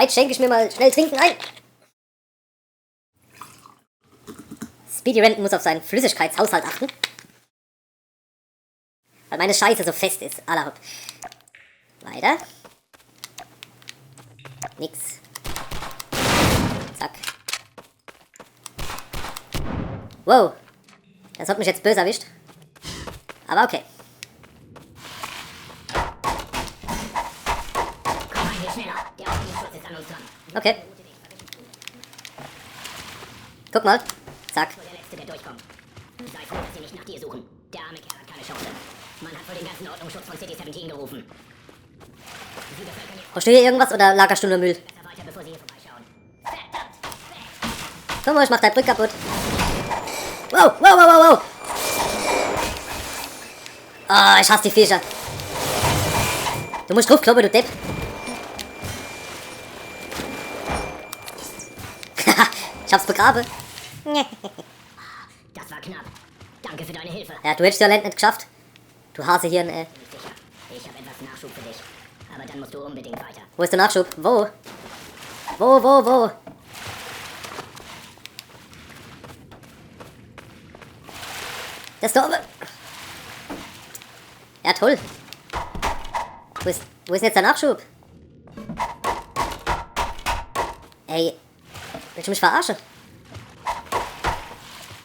Zeit schenke ich mir mal schnell Trinken ein. Speedy Renton muss auf seinen Flüssigkeitshaushalt achten. Weil meine Scheiße so fest ist. Alla hopp. Weiter. Nix. Zack. Wow. Das hat mich jetzt böse erwischt. Aber okay. Komm mal hier schneller. Der Aufnehmungsschutz ist an uns dran. Okay. Guck mal. Zack. Nur der Letzte, der durchkommt. Sei froh, dass sie nicht nach dir suchen. Der arme Kerl hat keine Chance. Man hat wohl den ganzen Ordnungsschutz von City 17 gerufen. Sie bevölkern jetzt Brauchst du hier irgendwas oder lagerst du nur Müll? besser weiter, bevor sie hier vorbeischauen. Guck mal, ich mach dein Brück kaputt. Wow, wow, wow, wow, wow. Ah, ich hasse die Viecher. Du musst draufkloppen, du Depp. Ich hab's begraben. Das war knapp. Danke für deine Hilfe. Ja, du hättest ja Land nicht geschafft. Du Hasehirn, Nicht sicher. Ich habe etwas Nachschub für dich. Aber dann musst du unbedingt weiter. Wo ist der Nachschub? Wo? Wo? Das ist da oben. Ja, toll. Wo ist denn jetzt der Nachschub? Ey, willst du mich verarschen?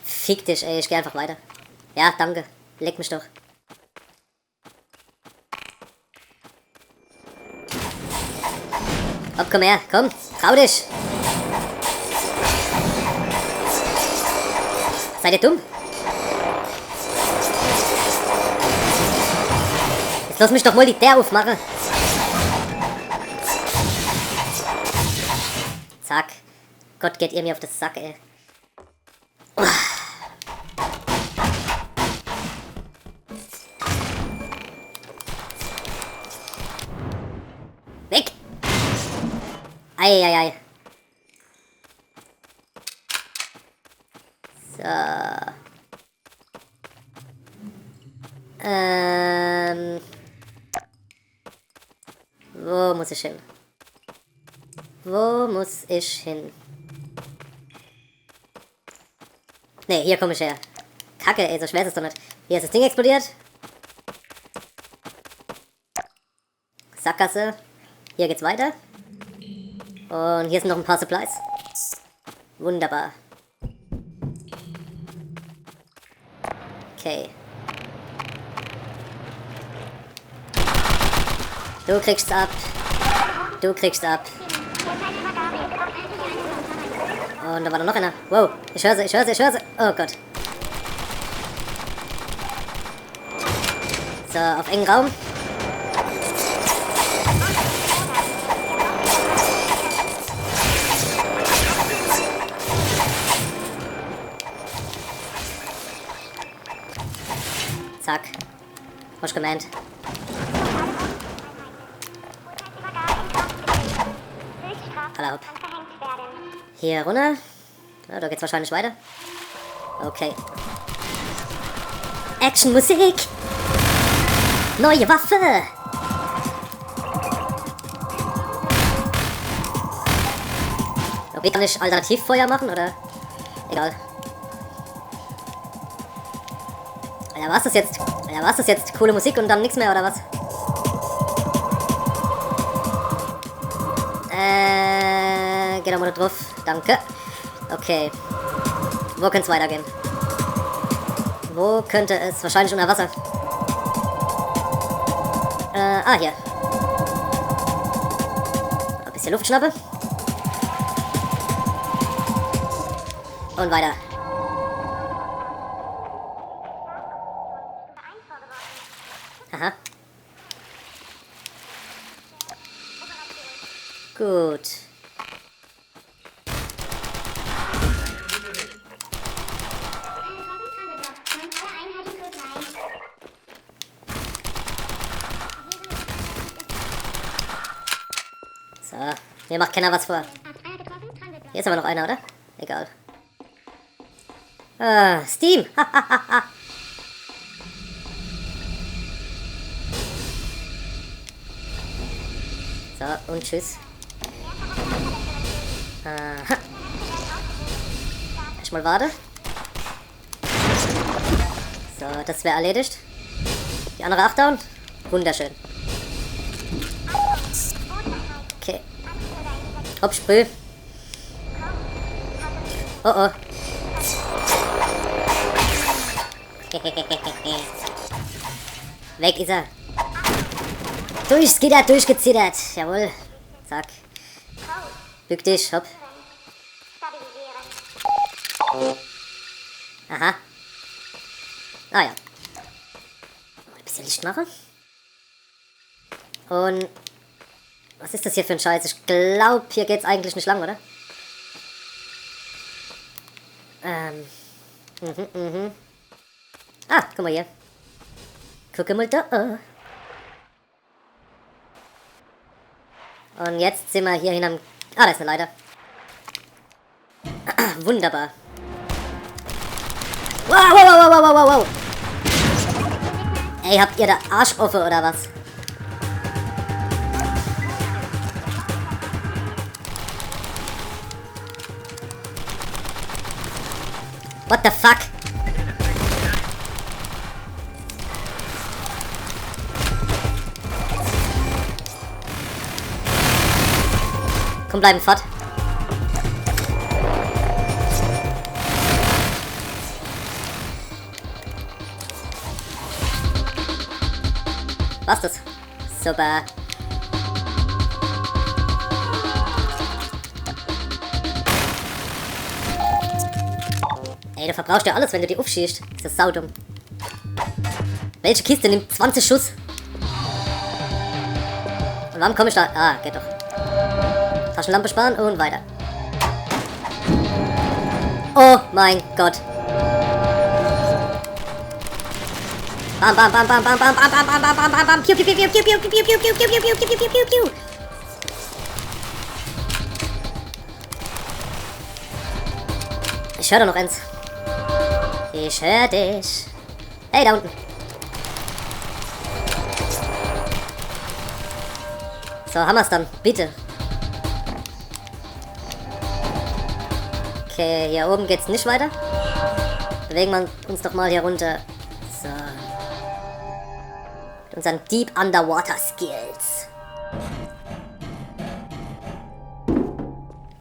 Fick dich, ey, ich geh einfach weiter. Ja, danke. Leck mich doch. Komm her, komm, trau dich. Seid ihr dumm? Jetzt lass mich doch mal die der aufmachen. Zack. Gott, geht ihr mir auf das Sack, ey. Weg! Eieiei. So. Wo muss ich hin? Wo muss ich hin? Ne, hier komme ich her. Kacke, ey, so schwer ist es doch nicht. Hier ist das Ding explodiert. Sackgasse. Hier geht's weiter. Und hier sind noch ein paar Supplies. Wunderbar. Okay. Du kriegst ab. Du kriegst ab. Und da war noch einer. Wow, ich höre sie. Oh Gott. So, auf engen Raum. Zack. Wasch gemeint. Alla hopp. Hier runter. Ja, da geht's wahrscheinlich weiter. Okay. Actionmusik! Neue Waffe! Okay, kann ich Alternativfeuer machen, oder? Egal. Alter, was ist jetzt? Alter, was ist jetzt? Coole Musik und dann nichts mehr, oder was? Geh doch mal da drauf. Danke. Okay. Wo könnte es weitergehen? Wo könnte es? Wahrscheinlich unter Wasser. Hier. Ein bisschen Luft schnappe. Und weiter. Aha. Gut. So, mir macht keiner was vor. Hier ist aber noch einer, oder? Egal. Ah, Steam! So, und tschüss. Ich mal warte. So, das wäre erledigt. Die andere 8 down. Wunderschön. Okay. Hopp, Sprüh. Oh oh. Weg ist er. Durchskittert, durchgezittert. Jawohl. Zack. Bück dich, hopp. Aha. Ah ja. Ein bisschen Licht machen. Und was ist das hier für ein Scheiß? Ich glaube, hier geht's eigentlich nicht lang, oder? Ah, guck mal hier. Guck mal da. Und jetzt sind wir hier hinterm... Ah, da ist eine Leiter. Wunderbar. Wow, wow, wow, wow, wow, wow. Ey, habt ihr da Arsch offen oder was? What the fuck? Komm, bleiben fort. Was das? Super. Ey, du verbrauchst ja alles, wenn du die aufschießt. Ist das saudumm. Welche Kiste nimmt 20 Schuss? Und warum komme ich da? Ah, geht doch. Taschenlampe sparen und weiter. Oh mein Gott. Bam, bam, bam, bam, bam, bam, bam, bam, bam, bam, bam, bam, bam. Piu, piu, piu, piu, piu, piu, piu, piu, piu, piu, piu, piu, piu, piu, piu, piu. Ich höre da noch eins. Ich höre dich. Hey, da unten. So, haben wir's dann. Bitte. Okay, hier oben geht's nicht weiter. Bewegen wir uns doch mal hier runter. So. Mit unseren Deep Underwater Skills.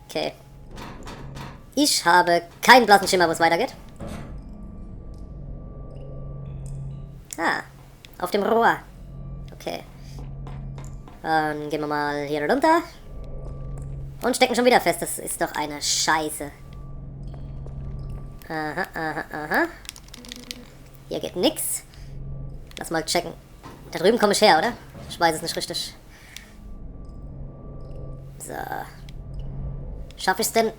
Okay. Ich habe keinen blassen Schimmer, wo es weitergeht. Ah, auf dem Rohr. Okay. Dann gehen wir mal hier runter. Und stecken schon wieder fest. Das ist doch eine Scheiße. Aha, aha, aha. Hier geht nix. Lass mal checken. Da drüben komme ich her, oder? Ich weiß es nicht richtig. So. Schaffe ich es denn?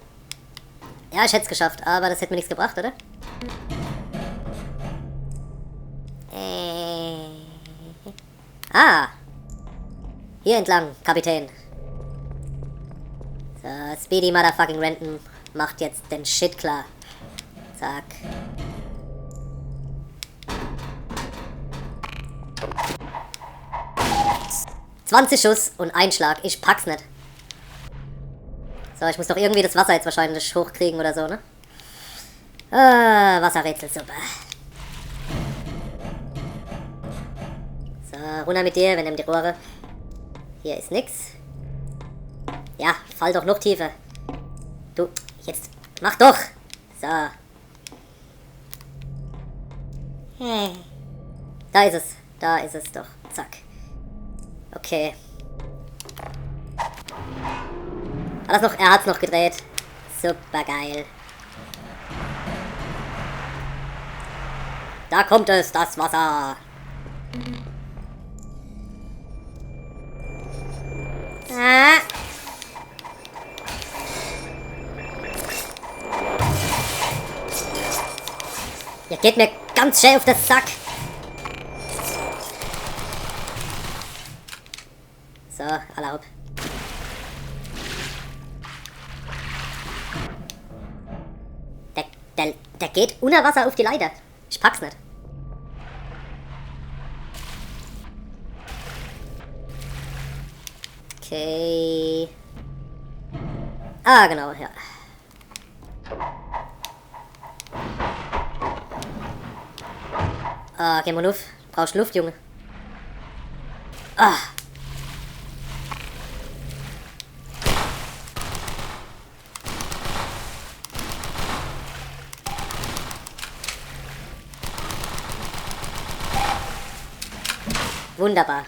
Ja, ich hätte es geschafft, aber das hätte mir nichts gebracht, oder? Ah! Hier entlang, Kapitän. So, Speedy Motherfucking Renton macht jetzt den Shit klar. Zack. »20 Schuss und ein Schlag. Ich pack's nicht.« So, ich muss doch irgendwie das Wasser jetzt wahrscheinlich hochkriegen oder so, ne? Wasserrätsel, super. So, runter mit dir, wir nehmen die Rohre. Hier ist nix. Ja, fall doch noch tiefer. Du, jetzt, mach doch. So. Da ist es doch. Zack. Okay. Er hat's noch gedreht. Super geil. Da kommt es, das Wasser. Ah. Ihr geht mir ganz schnell auf den Sack. So, alle hopp. Der geht unter Wasser auf die Leiter. Ich pack's nicht. Okay. Ah, genau, ja. Ah, geh mal Luft. Brauchst Luft, Junge. Ah. Wunderbar.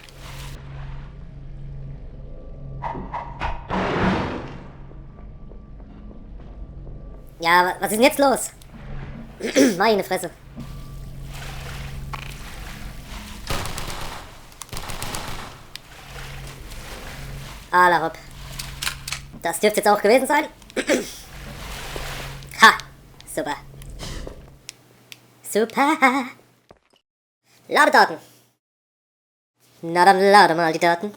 Ja, was ist denn jetzt los? Meine Fresse. Ala hopp. Das dürfte jetzt auch gewesen sein. Ha! Super. Super. Ladedaten. Na dann lade mal die Daten.